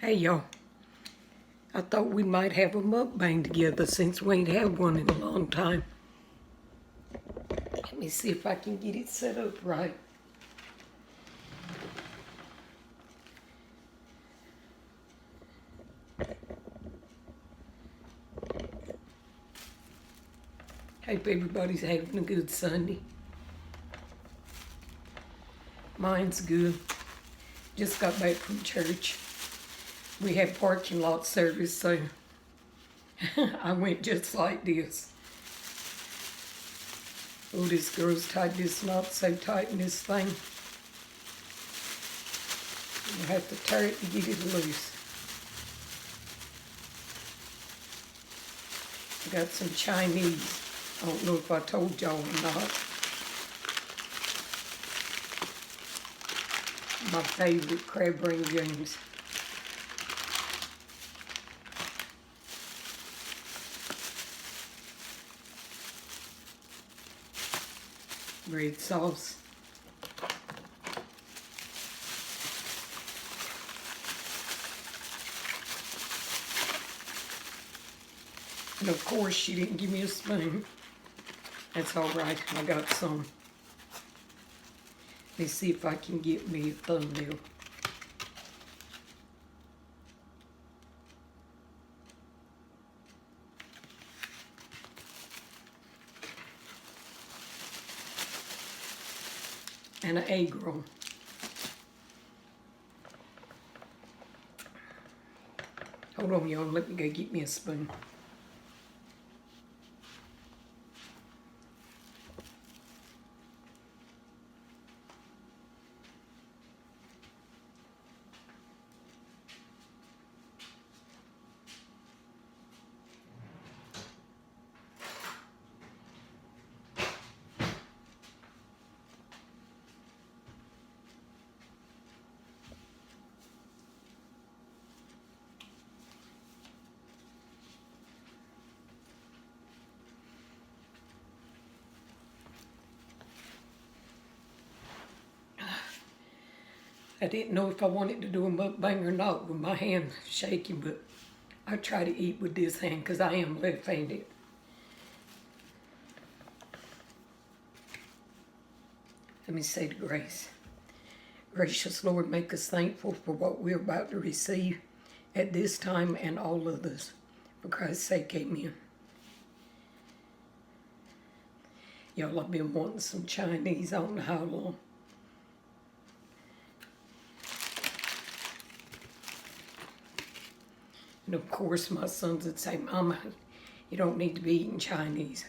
Hey y'all, I thought we might have a mukbang together since we ain't had one in a long time. Let me see if I can get it set up right. Hope everybody's having a good Sunday. Mine's good. Just got back from church. We had parking lot service, so I went just like this. Oh, this girl's tied this knot so tight in this thing. I'll have to tear it to get it loose. I got some Chinese. I don't know if I told y'all or not. My favorite crab rangoons. Red sauce. And of course, she didn't give me a spoon. That's all right, I got some. Let's see if I can get me a thumbnail. And an egg roll. Hold on, y'all, let me go get me a spoon. I didn't know if I wanted to do a mukbang or not with my hand shaking, but I try to eat with this hand because I am left-handed. Let me say the grace. Gracious Lord, make us thankful for what we're about to receive at this time and all others. For Christ's sake, amen. Y'all, I've been wanting some Chinese, I don't know how long. And of course, my sons would say, Mama, you don't need to be eating Chinese.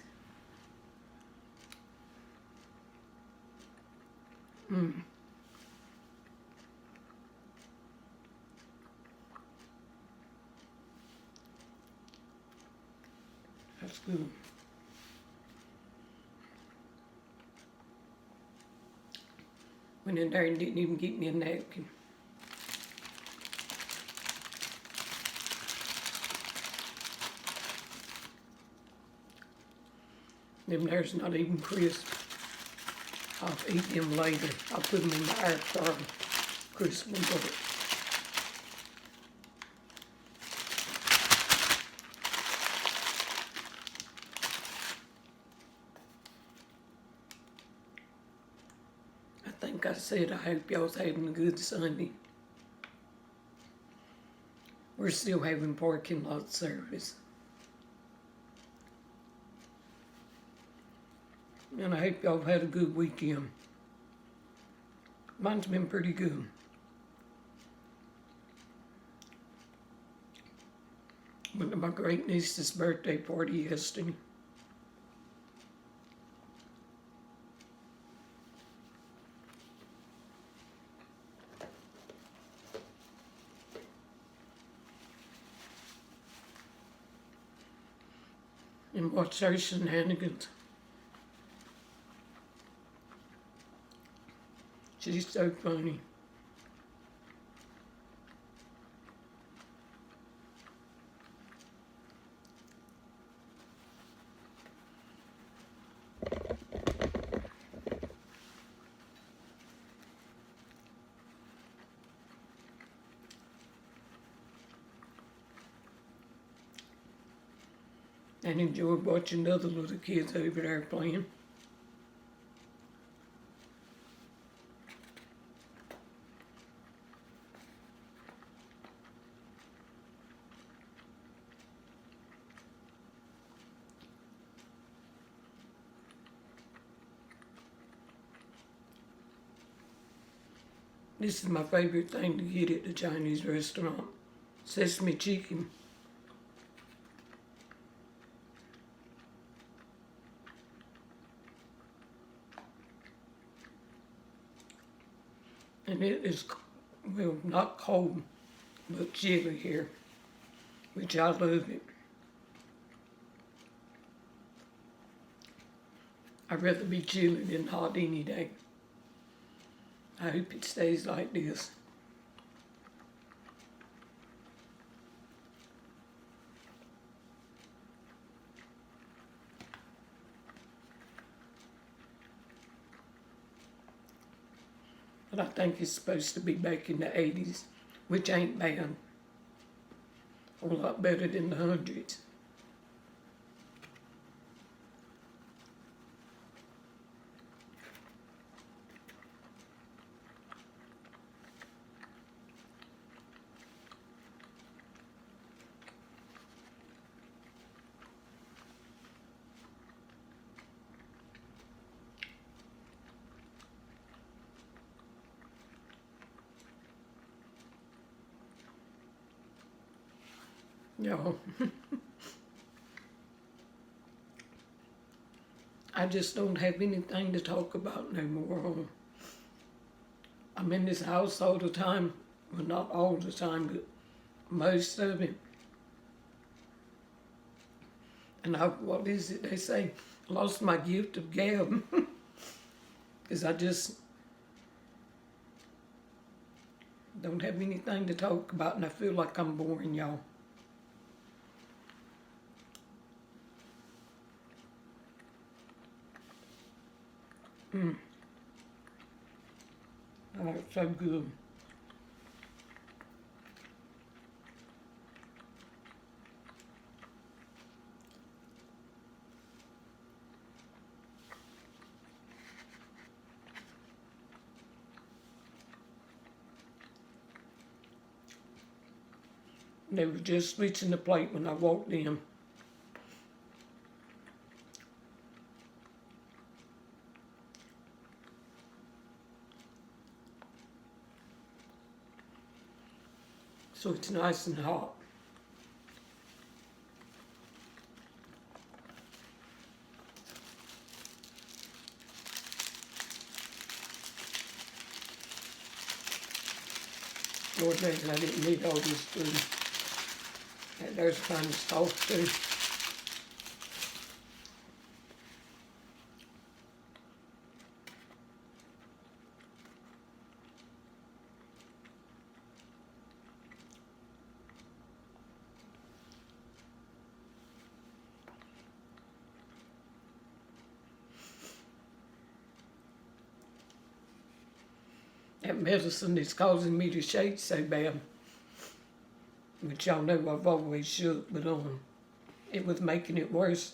That's good. Went in there and didn't even get me a napkin. Them there's not even crisp. I'll eat them later. I'll put them in the air fryer. Crisp ones of it. I think I said I hope y'all's having a good Sunday. We're still having parking lot service. And I hope y'all had a good weekend. Mine's been pretty good. Went to my great niece's birthday party yesterday. And watched her shenanigans. She's so funny. and enjoyed watching the other little kids over there playing. This is my favorite thing to get at the Chinese restaurant. Sesame chicken. And it is, well, not cold, but chilly here, which I love it. I'd rather be chilly than hot any day. I hope it stays like this. But I think it's supposed to be back in the 80s, which ain't bad. A lot better than the hundreds. Y'all, I just don't have anything to talk about no more. I'm in this house all the time. Well, not all the time, but most of it. And what is it they say? Lost my gift of gab. Because I just don't have anything to talk about, and I feel like I'm boring y'all. Oh, it's so good. They were just switching the plate when I walked in. So it's nice and hot. Lord knows I didn't need all this food. And there's kind of soft too. That medicine is causing me to shake so bad. Which y'all know I've always shook, but it was making it worse.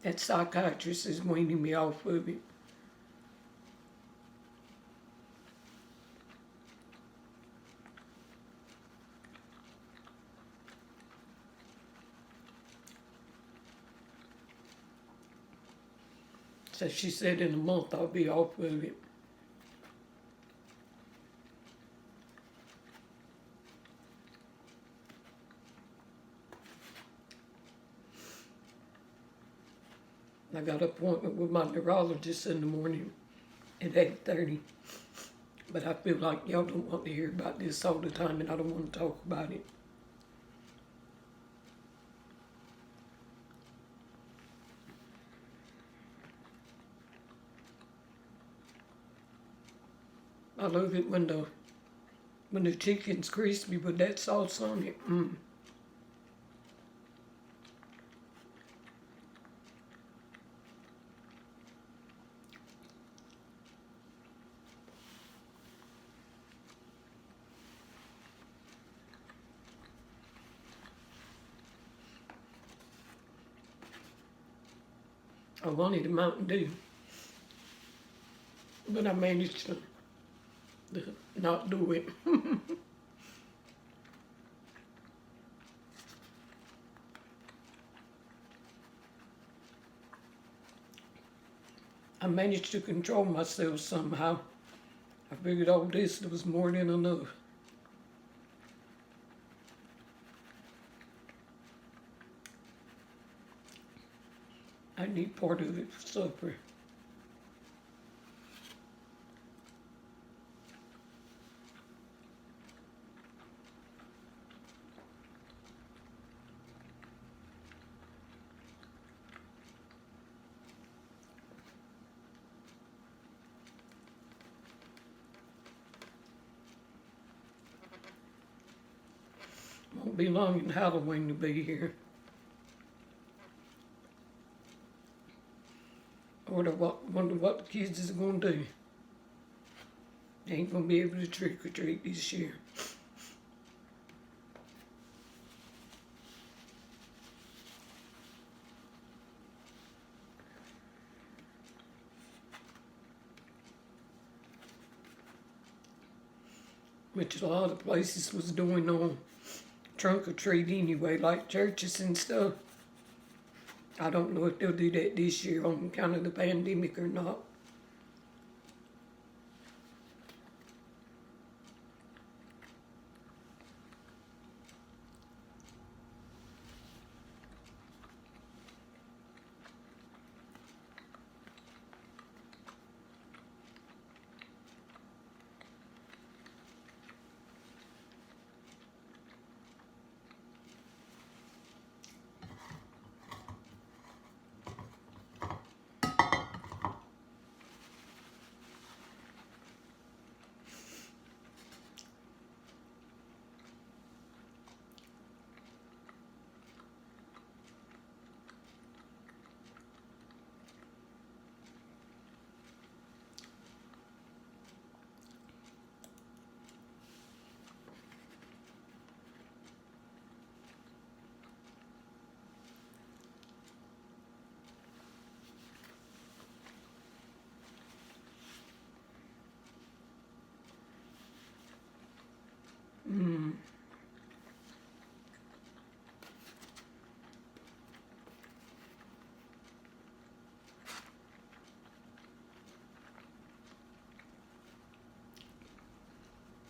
That psychiatrist is weaning me off of it. So she said in a month I'll be off of it. I got an appointment with my neurologist in the morning at 8:30. But I feel like y'all don't want to hear about this all the time, and I don't want to talk about it. I love it when the chicken's crispy with that sauce on it. I wanted a Mountain Dew, but I managed to not do it. I managed to control myself somehow. I figured all this was more than enough. I need part of it for supper. Won't be long in Halloween to be here. Wonder what the kids is gonna do. They ain't gonna be able to trick or treat this year. Which a lot of places was doing on trunk or treat anyway, like churches and stuff. I don't know if they'll do that this year on account of the pandemic or not.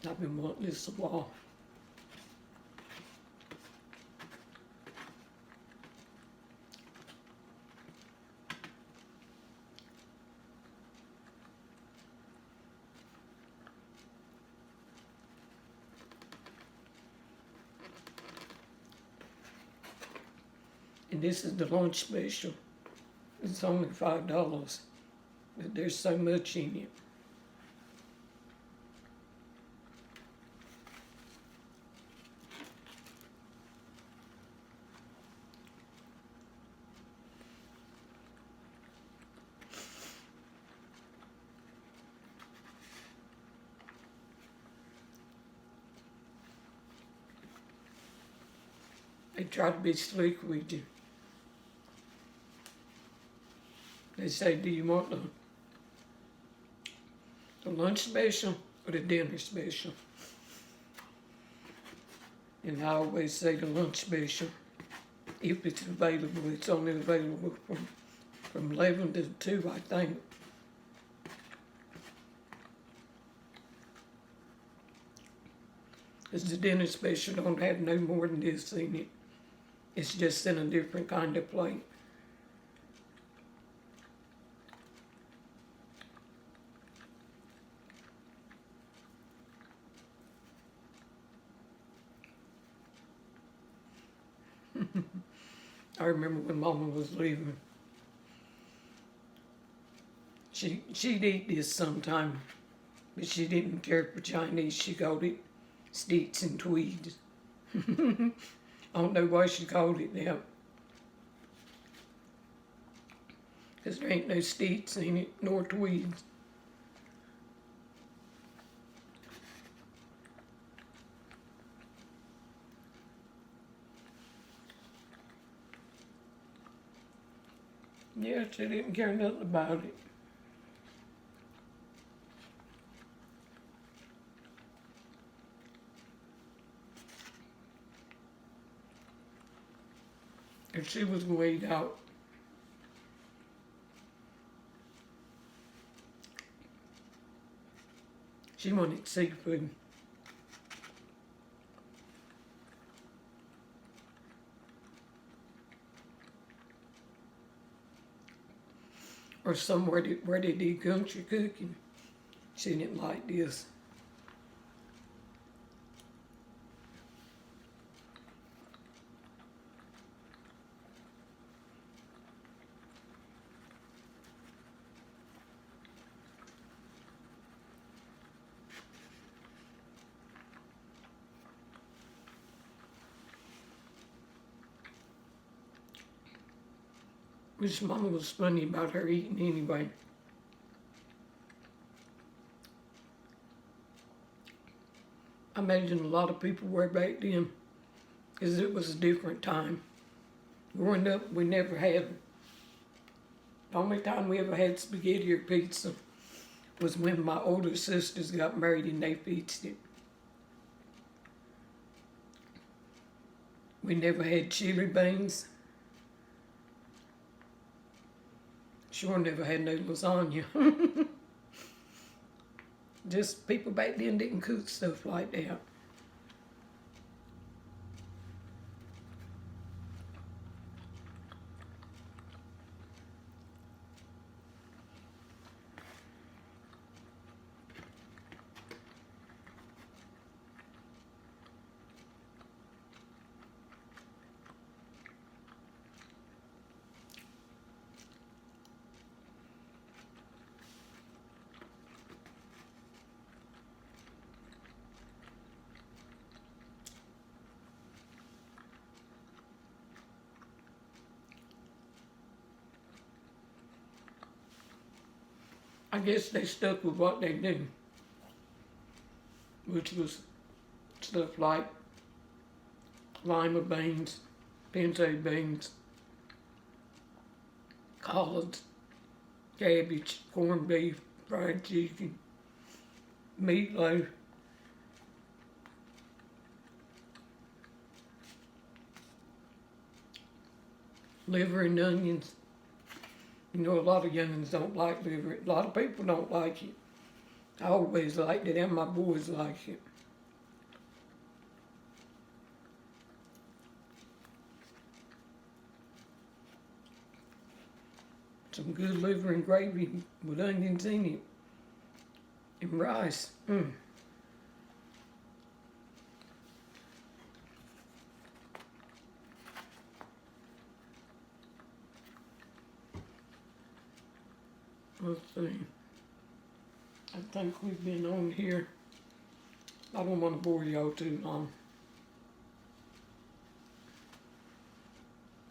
I've been wanting this a while. And this is the lunch special. It's only $5, but there's so much in it. They try to be slick with you. They say, do you want the lunch special or the dinner special? And I always say the lunch special. If it's available, it's only available from 11 to 2, I think. Because the dinner special don't have no more than this in it. It's just in a different kind of plate. I remember when Mama was leaving. She'd eat this sometime, but she didn't care for Chinese. She called it Steaks and Tweeds. I don't know why she called it that. Because there ain't no steaks in it, nor tweeds. Yeah, she didn't care nothing about it. And she was weighed out. She wanted seafood. Or somewhere where they did country cooking. She didn't like this. Miss Mama was funny about her eating anyway. I imagine a lot of people were back then, because it was a different time. Growing up, we never had, the only time we ever had spaghetti or pizza was when my older sisters got married and they fixed it. We never had chili beans. Sure never had no lasagna. Just people back then didn't cook stuff like that. I guess they stuck with what they knew, which was stuff like lima beans, pinto beans, collards, cabbage, corned beef, fried chicken, meatloaf, liver and onions. You know, a lot of youngins don't like liver. A lot of people don't like it. I always liked it, and my boys like it. Some good liver and gravy with onions in it. And rice. Let's see. I think we've been on here. I don't want to bore y'all too long.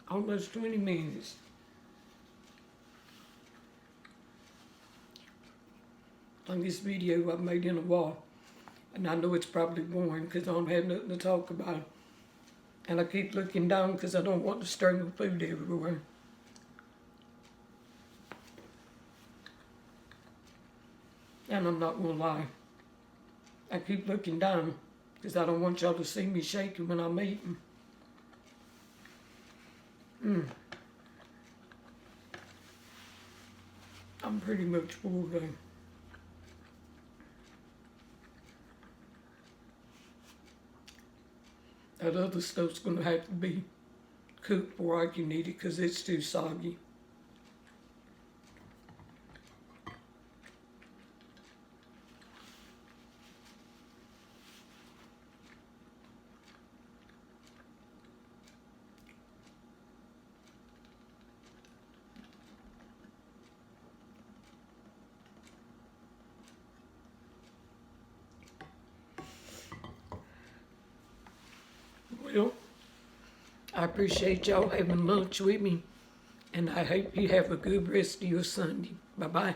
Almost 20 minutes. I think this video I've made in a while. And I know it's probably boring because I don't have nothing to talk about. And I keep looking down because I don't want to stir my food everywhere. And I'm not gonna lie, I keep looking down because I don't want y'all to see me shaking when I'm eating. I'm pretty much full though. That other stuff's gonna have to be cooked before I can eat it because it's too soggy. Well, I appreciate y'all having lunch with me, and I hope you have a good rest of your Sunday. Bye-bye.